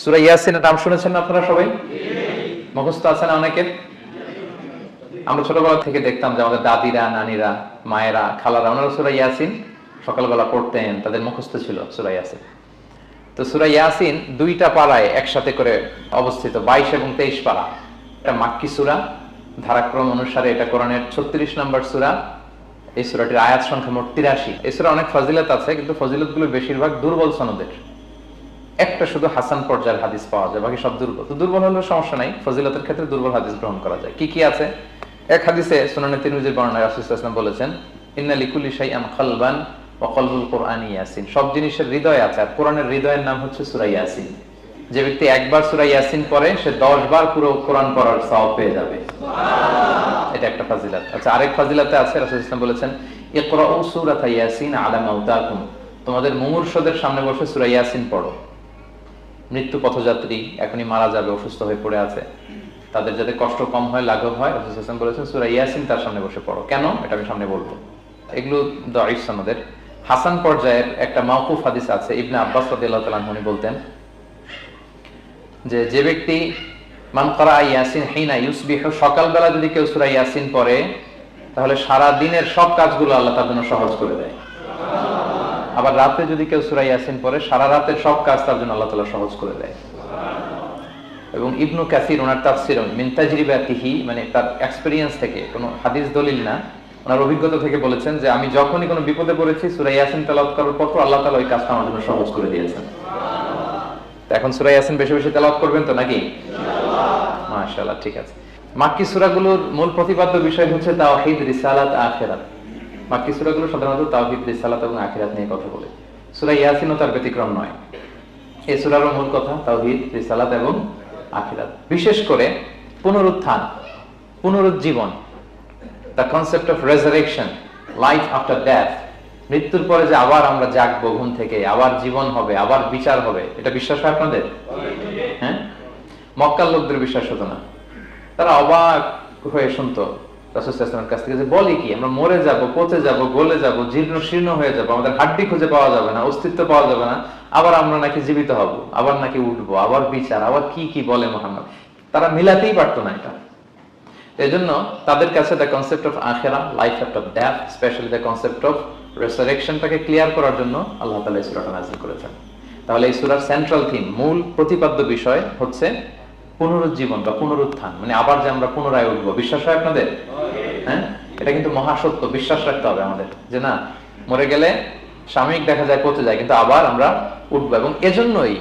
সূরা ইয়াসিনের নাম শুনেছেন না আপনারা সবাই? মুখস্থ আছে না অনেকের? আমরা ছোটবেলা থেকে দেখতাম যে আমাদের দাদিরা, নানিরা, মায়েরা, খালারা ওনারা সূরা ইয়াসিন সকালবেলা পড়তেন, তাদের মুখস্থ ছিল সূরা ইয়াসিন। তো সূরা ইয়াসিন দুইটা পারায় একসাথে করে অবস্থিত, 22 এবং 23 পারা। এটা মাক্কি সূরা, ধারাক্রম অনুসারে এটা কোরআনের 36 নম্বর সূরা। এই সূরাটির আয়াত সংখ্যা মোট 83। এই সূরা অনেক ফজিলত আছে, কিন্তু ফজিলতগুলো বেশিরভাগ দুর্বল সনদের। একটা শুধু হাসান পর্যায়ের হাদিস পাওয়া যায়, বাকি সব দুর্বল। তো দুর্বল হলেও সমস্যা নাই, ফজিলতের ক্ষেত্রে দুর্বল হাদিস গ্রহণ করা যায়। কি কি আছে? এক হাদিসে সুনানে তিরমিজির বর্ণনায় রাসূল সাল্লাল্লাহু আলাইহি ওয়াসাল্লাম বলেছেন, ইন্না লিকুল্লি শাইআন কলবান ওয়া কলবুল কুরআনি ইয়াসিন। সব জিনিসের হৃদয় আছে, আর কোরআনের হৃদয়ের নাম হচ্ছে সূরা ইয়াসিন। যে ব্যক্তি একবার সূরা ইয়াসিন পড়ে, সে 10 বার পুরো কোরআন পড়ার সওয়াব পেয়ে যাবে। সুবহানাল্লাহ। এটা একটা ফজিলত। আচ্ছা, আরেক ফজিলতে আছে, রাসূল সাল্লাল্লাহু আলাইহি ওয়াসাল্লাম বলেছেন, ইকরাউ সূরাতা ইয়াসিন আলা মাউতাকুম। তোমাদের মুমূর্ষদের সামনে বসে সূরা ইয়াসিন পড়ো। মৃত্যু পথযাত্রী এখনই মারা যাবে, অসুস্থ হয়ে পড়ে আছে, তাদের যাতে কষ্ট কম হয়, লাঘব হয়, রাসূল সাল্লাল্লাহু আলাইহি ওয়াসাল্লাম বলেছেন সূরা ইয়াসিন তার সামনে বসে পড়ো। কেন? এটা আমি সামনে বলবো। এগুলো দাঈফ সনদের। হাসান পর্যায়ের একটা মাওকুফ হাদিস আছে, ইবনে আব্বাস রাদিয়াল্লাহু তাআলা আনহু বলতেন যে ব্যক্তি মান ক্বারা ইয়াসিন হিনা ইউসবিহু, সকালবেলা যদি কেউ সূরা ইয়াসিন পড়ে, তাহলে সারা দিনের সব কাজগুলো আল্লাহ তার জন্য সহজ করে দেয়। আবার রাতে যদি কেউ সূরা ইয়াসিন পড়ে, সারা রাতের সব কাজ তার জন্য আল্লাহ তাআলা সহজ করে দেয়। এবং ইবনু কাসির ওনার তাফসীর মিন তাজরিবাতিহি, মানে তার এক্সপেরিয়েন্স থেকে, কোনো হাদিস দলিল না, ওনার অভিজ্ঞতা থেকে বলেছেন যে আমি যখনই কোনো বিপদে পড়েছি সূরা ইয়াসিন তেলাওয়াত করার পর আল্লাহ তাআলা ওই কাজটা আমার জন্য সহজ করে দিয়েছেন। তো এখন সূরা ইয়াসিন বেশি বেশি তেলাওয়াত করবেন তো নাকি? ইনশাআল্লাহ। মাশাআল্লাহ, ঠিক আছে। মাক্কি সূরাগুলোর মূল প্রতিপাদ্য বিষয় হচ্ছে তাওহীদ, রিসালাত, আখিরাত। মাক্কি সূরাগুলো সাধারণত তাওহীদ, রিসালাত এবং আখিরাত নিয়ে কথা বলে। সূরা ইয়াসিনও তার ব্যতিক্রম নয়। এই সূরার মূল কথা তাওহীদ, রিসালাত এবং আখিরাত। বিশেষ করে পুনরুত্থান, পুনরুজ্জীবন, the concept of resurrection, life after death. মৃত্যুর পরে যে আবার আমরা জাগবো ঘুম থেকে, আবার জীবন হবে, আবার বিচার হবে, এটা বিশ্বাস হয় আপনাদের? হ্যাঁ, মক্কার লোকদের বিশ্বাস হতো না। তারা অবাক হয়ে শুনতো রাসূল সাল্লাল্লাহু আলাইহি ওয়াসাল্লামের কাছ থেকে যে বলে কি, আমরা মরে যাব, পচে যাব, গলে যাব, জীর্ণ শীর্ণ হয়ে যাব, আমাদের হাড্ডি খুঁজে পাওয়া যাবে না, অস্তিত্ব পাওয়া যাবে না, আবার আমরা নাকি জীবিত হব, আবার নাকি উঠবো, আবার বিচার, আবার কি কি বলে মুহাম্মদ। তারা মিলাতেই পারতো না এটা। এজন্য তাদের কাছে দ্য কনসেপ্ট অফ আখিরা, life after death, specially the concept of রেসারেকশনটাকে ক্লিয়ার করার জন্য আল্লাহ তাআলা এই সূরাটা নাযিল করেছেন। তাহলে এই সূরার সেন্ট্রাল থিম, মূল প্রতিপাদ্য বিষয় হচ্ছে পুনরুজ্জীবন বা পুনরুত্থান, মানে আবার যে আমরা পুনরায় উঠবো। বিশ্বাস হয় আপনাদের? হ্যাঁ, এটা কিন্তু মহাসত্য, বিশ্বাস রাখতে হবে আমাদের, যে না, মরে গেলে সাময়িক দেখা যায় পচে যায়, কিন্তু আবার আমরা উঠবো। এবং এজন্যই